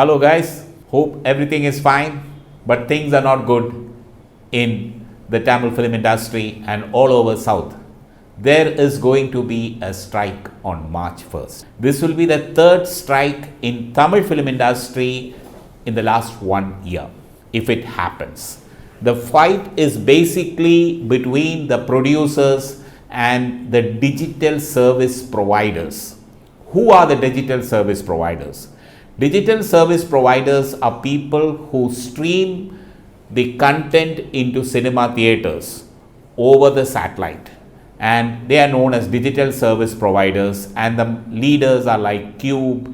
Hello guys, hope everything is fine, but things are not good in the Tamil film industry and all over South. There is going to be a strike on March 1st. This will be the third strike in Tamil film industry in the last 1 year, if it happens. The fight is basically between the producers and the digital service providers. Who are the digital service providers? Digital service providers are people who stream the content into cinema theaters over the satellite, and they are known as digital service providers, and the leaders are like QUBE,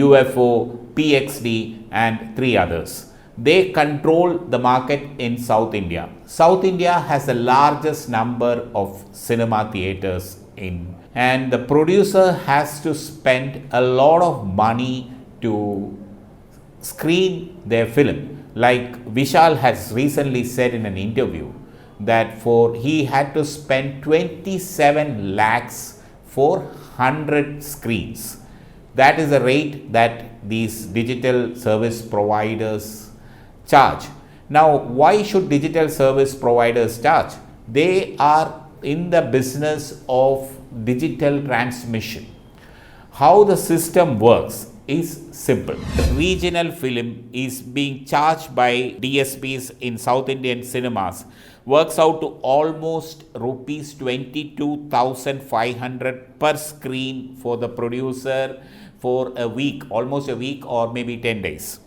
UFO, PXD and 3 others. They control the market in South India. South India has the largest number of cinema theaters and the producer has to spend a lot of money to screen their film. Like Vishal has recently said in an interview that he had to spend 27 lakhs for 100 screens. That is the rate that these digital service providers charge. Now, why should digital service providers charge? They are in the business of digital transmission. How the system works is simple. The regional film is being charged by DSPs in South Indian cinemas, works out to almost rupees 22,500 per screen for the producer for a week, almost a week or maybe 10 days.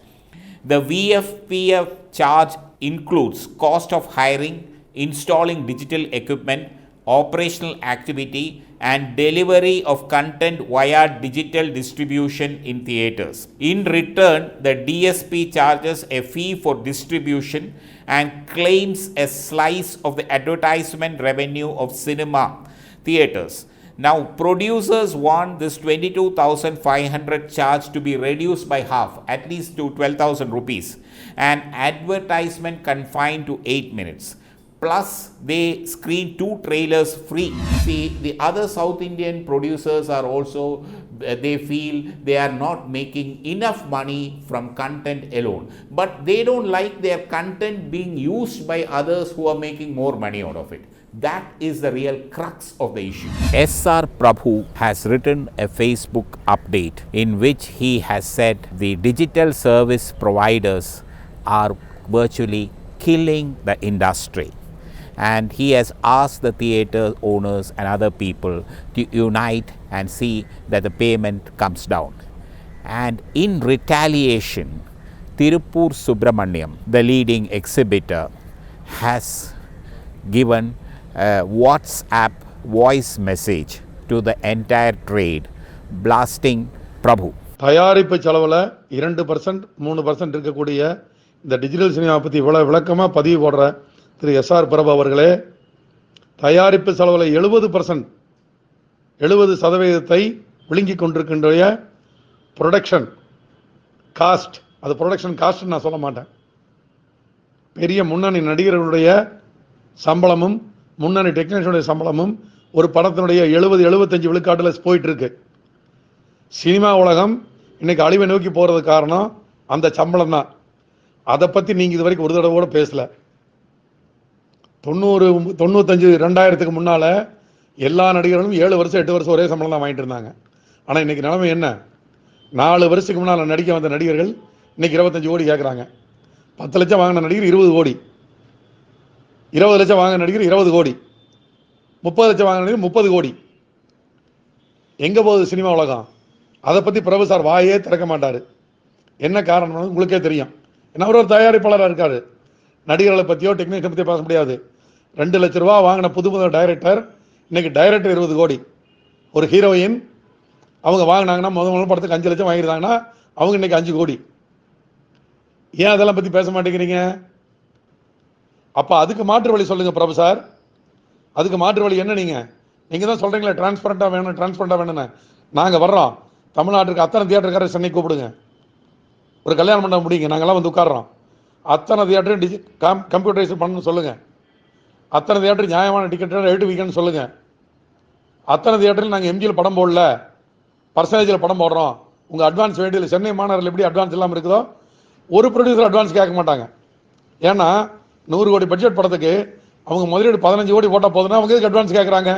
The VFPF charge includes cost of hiring, installing digital equipment, operational activity and delivery of content via digital distribution in theaters. In return, the DSP charges a fee for distribution and claims a slice of the advertisement revenue of cinema theaters. Now, producers want this 22,500 charge to be reduced by half, at least to 12,000 rupees, and advertisement confined to 8 minutes. Plus, they screen 2 trailers free. See, the other South Indian producers are also, they feel they are not making enough money from content alone. But they don't like their content being used by others who are making more money out of it. That is the real crux of the issue. SR Prabhu has written a Facebook update in which he has said the digital service providers are virtually killing the industry. And he has asked the theatre owners and other people to unite and see that the payment comes down. And in retaliation, Tiruppur Subramaniam, the leading exhibitor, has given a WhatsApp voice message to the entire trade, blasting Prabhu. தயாரிப்பு செலவில் 2% 3% இருக்கக்கூடிய இந்த digital cinema பற்றி இவ்வளோ விளக்கமாக பதிவு போடுற திரு SR பிரபு அவர்களே, தயாரிப்பு செலவில் 70% விழுங்கி கொண்டிருக்கின்ற ப்ரொடக்ஷன் காஸ்ட், அது ப்ரொடக்ஷன் காஸ்ட் நான் சொல்ல மாட்டேன், பெரிய முன்னணி நடிகர்களுடைய சம்பளமும் முன்னணி டெக்னீஷியனுடைய சம்பளமும் ஒரு படத்தினுடைய 70-75 விழுக்காட்டில் போயிட்டு இருக்கு. சினிமா உலகம் இன்னைக்கு அழிவை நோக்கி போகிறது காரணம் அந்த சம்பளம் தான். அதை பற்றி நீங்கள் இது வரைக்கும் ஒரு தடவை கூட பேசலை. 90-95-2000க்கு முன்னால் எல்லா நடிகர்களும் 7 வருஷம் 8 வருஷம் ஒரே சம்பளம் தான் வாங்கிட்டு இருந்தாங்க. ஆனால் இன்றைக்கி நிலைமை என்ன? 4 வருஷத்துக்கு முன்னால் நடிக்க வந்த நடிகர்கள் இன்றைக்கி 25 கோடி கேட்குறாங்க. 10 லட்சம் வாங்கின நடிகர் 20 கோடி, 20 லட்சம் வாங்கின நடிகர் 20 கோடி, 30 லட்சம் வாங்கின நடிகர் 30 கோடி. எங்கே போகுது சினிமா உலகம்? அதை பற்றி பிரபு சார் வாயே திறக்க மாட்டார். என்ன காரணம் உங்களுக்கே தெரியும். ஏன்னா அவர் ஒரு தயாரிப்பாளராக இருக்கார். நடிகர்களை பற்றியோ டெக்னீஷியனை பற்றியோ பேச முடியாது. 2 லட்ச ரூபா வாங்கின புது டைரக்டர் இன்னைக்கு டைரக்டர் 20 கோடி. ஒரு ஹீரோயின் அவங்க வாங்கினாங்கன்னா முதல் படத்துக்கு 5 லட்சம் வாங்கியிருந்தாங்கன்னா அவங்க இன்னைக்கு 5 கோடி. ஏன் அதெல்லாம் பற்றி பேச மாட்டேங்கிறீங்க? அப்போ அதுக்கு மாற்று வழி சொல்லுங்க பிரபு சார். அதுக்கு மாற்று வழி என்ன? நீங்கள் தான் சொல்கிறீங்களே டிரான்ஸ்பரண்டாக வேணும்னு. நாங்கள் வர்றோம். தமிழ்நாட்டுக்கு அத்தனை தியேட்டருக்காரர் சென்னை கூப்பிடுங்க. ஒரு கல்யாணம் பண்ண முடியுங்க, நாங்கள்லாம் வந்து உட்காடுறோம். அத்தனை தியேட்டரும் கம்ப்யூட்டரைஸ் பண்ணணும்னு சொல்லுங்கள். அத்தனை தியேட்டர் நியாயமான டிக்கெட் ரேட்டு வீக்கன்னு சொல்லுங்கள். அத்தனை தியேட்டரில் நாங்கள் எம்ஜியில் படம் போடல, பர்சன்டேஜில் படம் போடுறோம் உங்கள் அட்வான்ஸ் வேண்டியதில்லை. சென்னை மாநகரில் எப்படி அட்வான்ஸ் இல்லாமல் இருக்குதோ ஒரு ப்ரொடியூசர் அட்வான்ஸ் கேட்க மாட்டாங்க. ஏன்னா 100 கோடி பட்ஜெட் படத்துக்கு அவங்க முதலீடு 15 கோடி போட்டால் போதுன்னா அவங்க எதுக்கு அட்வான்ஸ் கேட்குறாங்க?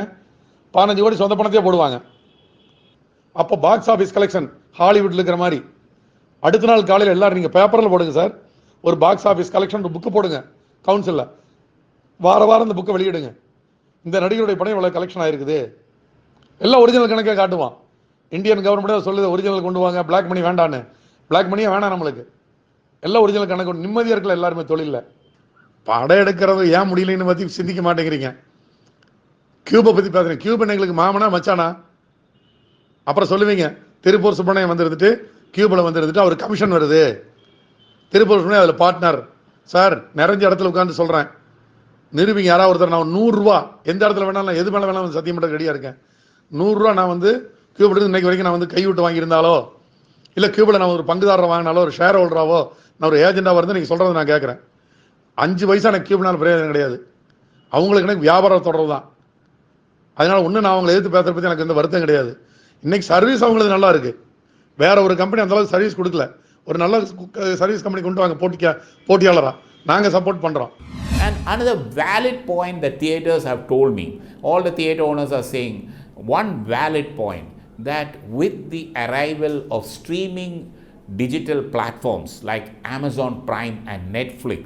15 கோடி சொந்த பணத்தையே போடுவாங்க. அப்போ பாக்ஸ் ஆஃபீஸ் கலெக்ஷன் ஹாலிவுட்டில் இருக்கிற மாதிரி அடுத்த நாள் காலையில் எல்லாரும் நீங்கள் பேப்பரில் போடுங்க சார், ஒரு பாக்ஸ் ஆஃபீஸ் கலெக்ஷன் புக்கு போடுங்க கவுன்சிலில், வாரம் இந்த புக்கை வெளியிடுங்க. இந்த நடிகருடைய படம் இவ்வளோ கலெக்ஷன் ஆகிருக்குது, எல்லாம் ஒரிஜினல் கணக்கே காட்டுவான். இந்தியன் கவர்மெண்ட்டே சொல்லுது ஒரிஜினல் கொண்டு வாங்க, பிளாக் மணி வேண்டான்னு. பிளாக் மணியே வேணாம் நம்மளுக்கு, எல்லாம் ஒரிஜினல் கணக்கு. நிம்மதியாக இருக்கல எல்லாருமே தொழிலில். படம் எடுக்கிறது ஏன் முடியலன்னு பற்றி சிந்திக்க மாட்டேங்கிறீங்க. கியூபை பற்றி பேசுகிறேன். கியூப் எங்களுக்கு மாமனா மச்சானா? அப்புறம் சொல்லுவீங்க திருப்பூர் சுப்பிரமணியம் வந்துருந்துட்டு கியூபில் வந்துருந்துட்டு அவர் கமிஷன் வருது, திருப்பூர் சுப்பிரமணியம் அதில் பார்ட்னர். சார் நிறைஞ்ச இடத்துல உட்காந்து சொல்கிறேன், நிரூபிங்க யாராவது ஒருத்தர். நான் 100 ரூபா எந்த இடத்துல வேணாலும் எது மேலே வேணாலும் சத்தியம் பண்ணுறது ரெடியாக இருக்கேன். 100 ரூபா நான் வந்து கியூபில் இன்னைக்கு வரைக்கும் நான் வந்து கைவிட்டு வாங்கியிருந்தாலோ, இல்லை கியூபில் நான் ஒரு பங்குதாரரை வாங்கினாலோ, ஒரு ஷேர் ஹோல்டராவோ, நான் ஒரு ஏஜெண்டாக வந்து நீங்கள் சொல்கிறது நான் கேட்குறேன். 5 பைசா எனக்கு கியூப்னால பிரயோஜனம் கிடையாது. அவங்களுக்கு எனக்கு வியாபாரம் தொடர்றது தான். அதனால் ஒன்றும் நான் அவங்களை எதிர்த்து பேசுகிறத பற்றி எனக்கு எந்த வருத்தம் கிடையாது. இன்னைக்கு சர்வீஸ் அவங்களுக்கு நல்லா இருக்குது. வேற ஒரு கம்பெனி அந்த அளவுக்கு சர்வீஸ் கொடுக்கல. ஒரு நல்ல சர்வீஸ் கம்பெனி கொண்டு வாங்க போட்டியாளராக, நாங்கள் சப்போர்ட் பண்ணுறோம். And another valid point that theatres have told me, all the theatre owners are saying one valid point, that with the arrival of streaming digital platforms like Amazon Prime and Netflix,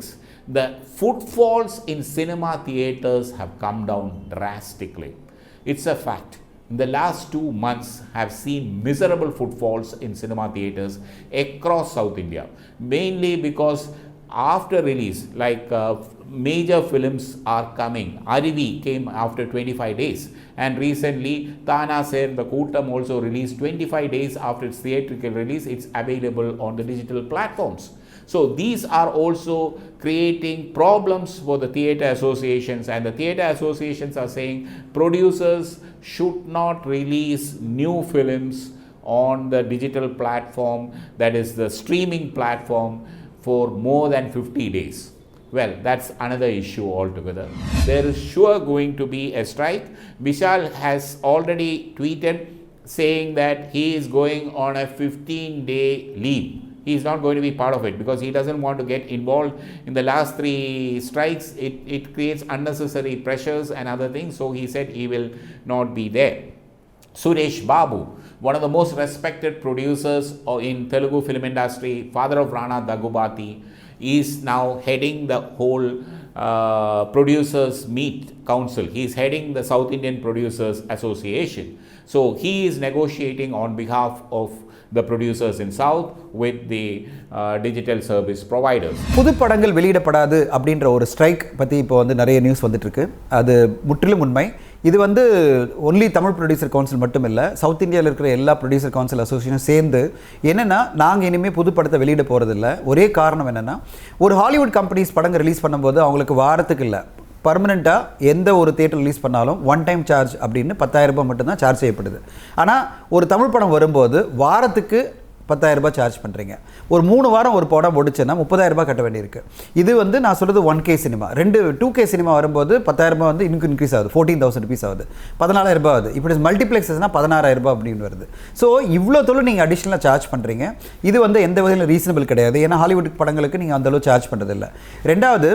the footfalls in cinema theatres have come down drastically. It's a fact. In the last 2 months, have seen miserable footfalls in cinema theatres across South India, mainly because after release, like major films are coming. Arivi came after 25 days, and recently Thana Ser the Kootam also released 25 days after its theatrical release. It's available on the digital platforms. So these are also creating problems for the theatre associations, and the theatre associations are saying producers should not release new films on the digital platform, that is the streaming platform, for more than 50 days. Well, that's another issue altogether. There is sure going to be a strike. Vishal has already tweeted saying that he is going on a 15-day leave. He is not going to be part of it because he doesn't want to get involved in the last 3 strikes. It creates unnecessary pressures and other things. So he said he will not be there. Suresh Babu, one of the most respected producers in Telugu film industry, father of Rana Daggubati, is now heading the whole producers meet council. He is heading the South Indian Producers Association. So he is negotiating on behalf of the producers in South with the digital service providers. புது படங்கள் வெளியிடப்படாது அப்படின்ற ஒரு strike பற்றி இப்போ வந்து நிறைய news வந்துட்டு இருக்கு. அது முற்றிலும் உண்மை. இது வந்து ஒன்லி தமிழ் ப்ரொடியூசர் கவுன்சில் மட்டும் இல்லை, சவுத் இந்தியாவில் இருக்கிற எல்லா ப்ரொடியூசர் கவுன்சில் அசோசியேஷனும் சேர்ந்து என்னென்னா, நாங்கள் இனிமேல் புது படத்தை வெளியிட போகிறதில்ல. ஒரே காரணம் என்னென்னா, ஒரு ஹாலிவுட் கம்பெனிஸ் படங்கள் ரிலீஸ் பண்ணும்போது அவங்களுக்கு வாரத்துக்கு இல்லை, பர்மனெண்ட்டாக எந்த ஒரு தியேட்டர் ரிலீஸ் பண்ணாலும் ஒன் டைம் சார்ஜ் அப்படின்னு 10,000 ரூபாய் மட்டும்தான் சார்ஜ் செய்யப்படுது. ஆனால் ஒரு தமிழ் படம் வரும்போது வாரத்துக்கு 10,000 ரூபாய் சார்ஜ் பண்ணுறீங்க. ஒரு 3 வாரம் ஒரு படம் முடிச்சுன்னா 30,000 ரூபாய் கட்ட வேண்டியிருக்கு. இது வந்து நான் சொல்கிறது 1K சினிமா. 2K சினிமா வரும்போது 10,000 ரூபாய் வந்து இன்னும் இன்க்ரீஸ் ஆகுது, 14,000 ருபீஸ் ஆகுது, 14,000 ரூபாய் ஆகுது. இப்படி மல்டிப்ளெக்ஸஸ்னால் 16,000 ரூபாய் அப்படின்னு வருது. ஸோ இவ்வளோ தொழில் நீங்கள் அடிஷ்னலாக சார்ஜ் பண்ணுறீங்க. இது வந்து எந்த வகையில் ரீசனபிள் கிடையாது. ஏன்னா ஹாலிவுட் படங்களுக்கு நீங்கள் அந்தளவு சார்ஜ் பண்ணுறதில்லை. ரெண்டாவது,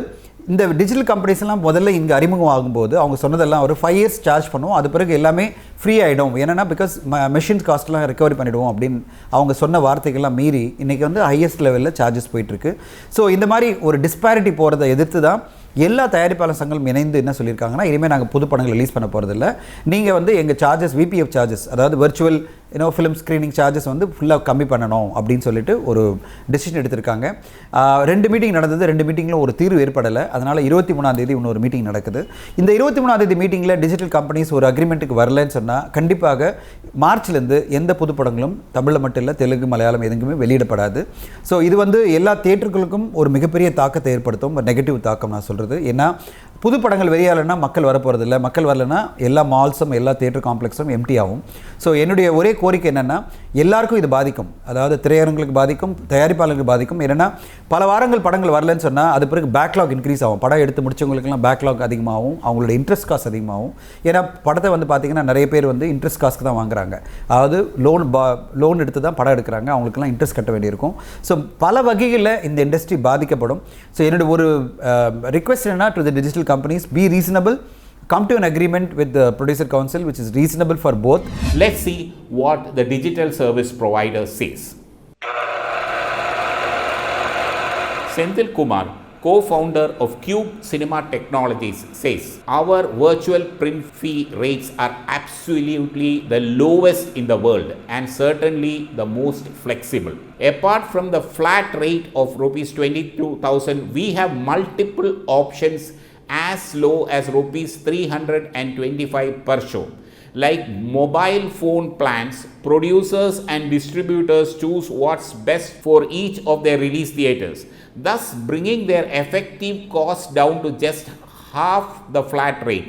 இந்த டிஜிட்டல் கம்பெனிஸ்லாம் முதல்ல இங்கே அறிமுகம் ஆகும்போது அவங்க சொன்னதெல்லாம் ஒரு 5 இயர்ஸ் சார்ஜ் பண்ணுவோம், அது பிறகு எல்லாமே ஃப்ரீ ஆகிடும், ஏன்னா பிகாஸ் மெஷின்ஸ் காஸ்ட்லாம் ரெக்கவரி பண்ணிவிடுவோம் அப்படின்னு அவங்க சொன்ன வார்த்தைகள்லாம் மீறி இன்றைக்கி வந்து ஹையஸ்ட் லெவலில் சார்ஜஸ் போயிட்டுருக்கு. ஸோ இந்த மாதிரி ஒரு டிஸ்பாரிட்டி போகிறத எதிர்த்து தான் எல்லா தயாரிப்பாளர் சங்கங்களும் இணைந்து என்ன சொல்லியிருக்காங்கன்னா, இனிமேல் நாங்கள் புது படங்கள் ரிலீஸ் பண்ண போகிறதில்ல, நீங்கள் வந்து எங்கள் சார்ஜஸ் விபிஎஃப் சார்ஜஸ், அதாவது வர்ச்சுவல் ஃபிலிம் ஸ்க்ரீனிங் சார்ஜஸ் வந்து ஃபுல்லாக கம்மி பண்ணணும் அப்படின்னு சொல்லிட்டு ஒரு டெசிஷன் எடுத்திருக்காங்க. 2 மீட்டிங் நடந்தது. 2 மீட்டிங்கில் ஒரு தீர்வு ஏற்படலை. அதனால் 23ஆம் தேதி இன்னொரு மீட்டிங் நடக்குது. இந்த 23ஆம் தேதி மீட்டிங்கில் டிஜிட்டல் கம்பெனிஸ் ஒரு அக்ரிமெண்ட்டுக்கு வரலன்னு சொன்னால் கண்டிப்பாக மார்ச்லேருந்து எந்த புது படங்களும் தமிழில் மட்டும் இல்லை, தெலுங்கு, மலையாளம் எதுக்குமே வெளியிடப்படாது. ஸோ இது வந்து எல்லா தியேட்டர்களுக்கும் ஒரு மிகப்பெரிய தாக்கத்தை ஏற்படுத்தும், நெகட்டிவ் தாக்கம் நான் சொல்கிறது. ஏன்னா புது படங்கள் வெளியாகலைன்னா மக்கள் வரப்போகிறதில்ல, மக்கள் வரலைன்னா எல்லா மால்ஸும் எல்லா தியேட்டர் காம்ப்ளெக்ஸும் எம்டி ஆகும். ஸோ என்னுடைய ஒரே கோரிக்கை என்னென்னா எல்லாருக்கும் இது பாதிக்கும், அதாவது திரையரங்களுக்கு பாதிக்கும், தயாரிப்பாளர்களுக்கு பாதிக்கும். என்னென்னா பல வாரங்கள் படங்கள் வரலன்னு சொன்னால் அது பிறகு பேக்லாக் இன்க்ரீஸ் ஆகும். படம் எடுத்து முடிச்சவங்களுக்குலாம் பேக்லாக் அதிகமாகும், அவங்களோட இன்ட்ரெஸ்ட் காஸ்ட் அதிகமாகும். ஏன்னா படத்தை வந்து பார்த்திங்கன்னா நிறைய பேர் வந்து இன்ட்ரெஸ்ட் காஸ்க்கு தான் வாங்குறாங்க, அதாவது லோன் எடுத்து தான் படம் எடுக்கிறாங்க, அவங்களுக்குலாம் இன்ட்ரெஸ்ட் கட்ட வேண்டியிருக்கும். ஸோ பல வகைகளில் இந்த இண்டஸ்ட்ரி பாதிக்கப்படும். ஸோ என்னோட ஒரு ரிக்வெஸ்ட் என்னன்னா to the digital companies, be reasonable, come to an agreement with the producer council which is reasonable for both. Let's see what the digital service provider says. Senthil Kumar, co-founder of QUBE Cinema Technologies, says our virtual print fee rates are absolutely the lowest in the world and certainly the most flexible. Apart from the flat rate of rupees 22,000, we have multiple options as low as rupees 325 per show. Like mobile phone plans, producers and distributors choose what's best for each of their release theaters, thus bringing their effective cost down to just half the flat rate.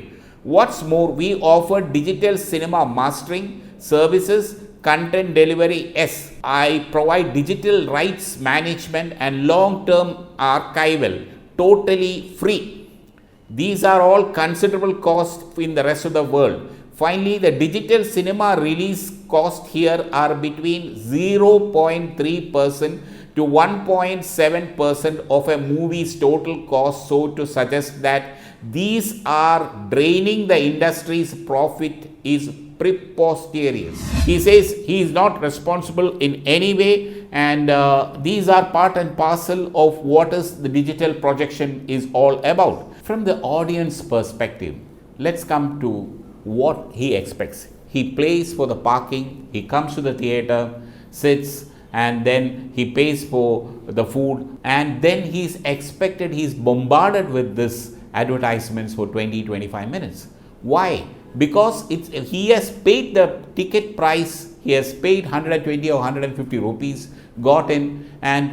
What's more, we offer digital cinema mastering services, content delivery. Yes, I provide digital rights management and long-term archival totally free. These are all considerable costs in the rest of the world. Finally, the digital cinema release cost here are between 0.3% to 1.7% of a movie's total cost, so to suggest that these are draining the industry's profit is preposterous. He says he is not responsible in any way, and these are part and parcel of what is the digital projection is all about. From the audience perspective, let's come to what he expects. He pays for the parking, he comes to the theater, sits, and then he pays for the food, and then he's expected, he's bombarded with this advertisements for 20-25 minutes. Why? Because he has paid the ticket price, he has paid 120 or 150 rupees, got in, and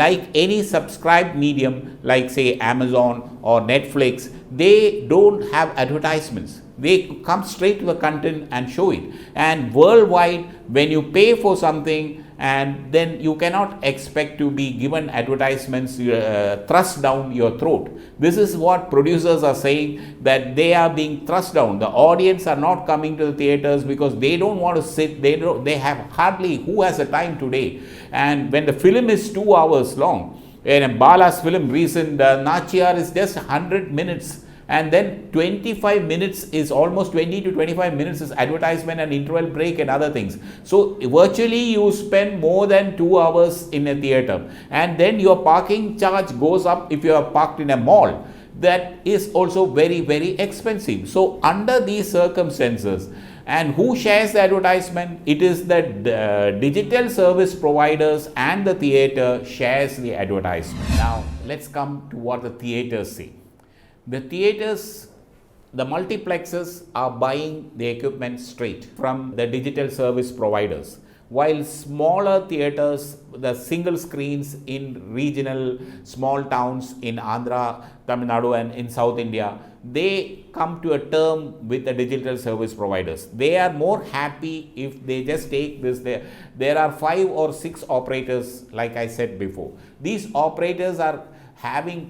like any subscribed medium like say Amazon or Netflix, they don't have advertisements. They come straight to the content and show it. And worldwide, when you pay for something, and then you cannot expect to be given advertisements thrust down your throat. This is what producers are saying, that they are being thrust down. The audience are not coming to the theaters because they don't want to sit. They have hardly, who has the time today? And when the film is 2 hours long, in a Bala's film recent, Nachiyar is just 100 minutes. And then 25 minutes is almost 20 to 25 minutes is advertisement and interval break and other things. So virtually you spend more than 2 hours in a theater, and then your parking charge goes up if you are parked in a mall. That is also very, very expensive. So under these circumstances, and who shares the advertisement? It is the digital service providers, and the theater shares the advertisement. Now let's come to what the theaters say. The theaters, the multiplexes are buying the equipment straight from the digital service providers, while smaller theaters, the single screens in regional small towns in Andhra, Tamil Nadu and in South India, they come to a term with the digital service providers. They are more happy if they just take this. There are 5 or 6 operators, like I said before. These operators are having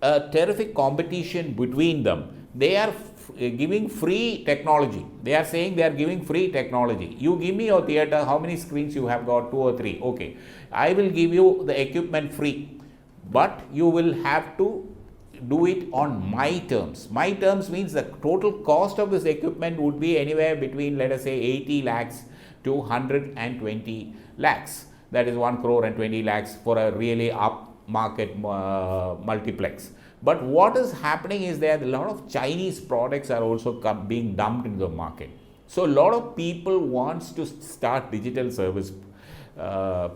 a terrific competition between them. They are giving free technology. They are saying they are giving free technology. You give me your theater, how many screens you have got? 2 or 3. Okay, I will give you the equipment free, but you will have to do it on my terms. My terms means the total cost of this equipment would be anywhere between, let us say, 80 lakhs to 120 lakhs. That is 1 crore and 20 lakhs for a really up market multiplex. But what is happening is that a lot of Chinese products are also being dumped into the market. So a lot of people wants to start digital service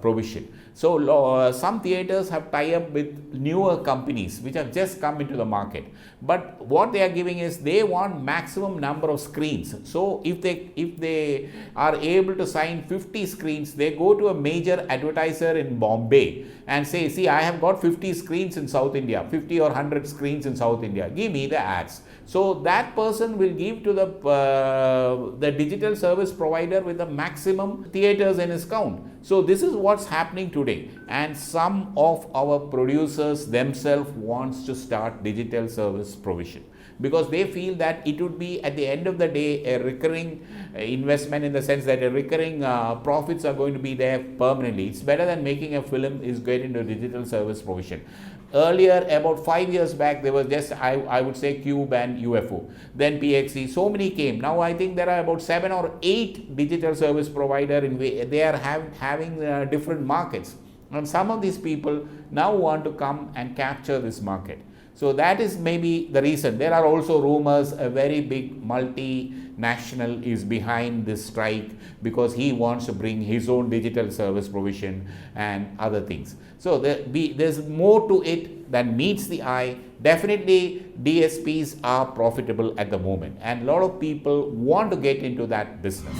provision. So some theaters have tie-up with newer companies which have just come into the market. But what they are giving is they want maximum number of screens. So if they are able to sign 50 screens, they go to a major advertiser in Bombay and say, see, I have got 50 screens in South India, 50 or 100 screens in South India, give me the ads. So that person will give to the digital service provider with the maximum theaters in his count. So this is what's happening today, and some of our producers themselves wants to start digital service provision because they feel that it would be at the end of the day a recurring investment, in the sense that a recurring profits are going to be there permanently. It's better than making a film is getting into digital service provision. Earlier, about 5 years back, there was just, I would say, QUBE and UFO. Then PXE, so many came. Now I think there are about 7 or 8 digital service provider they are having different markets. And some of these people now want to come and capture this market. So that is maybe the reason. There are also rumors a very big multinational is behind this strike because he wants to bring his own digital service provision and other things. So there's more to it than meets the eye. Definitely DSPs are profitable at the moment and a lot of people want to get into that business.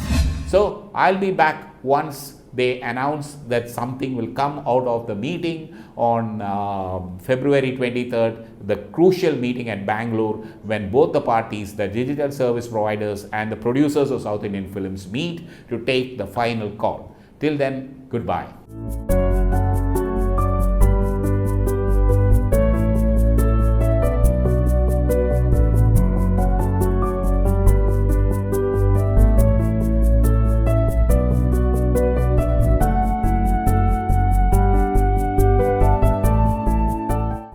So I'll be back once they announce that something will come out of the meeting on February 23rd, the crucial meeting at Bangalore, when both the parties, the digital service providers and the producers of South Indian films, meet to take the final call. Till then, goodbye.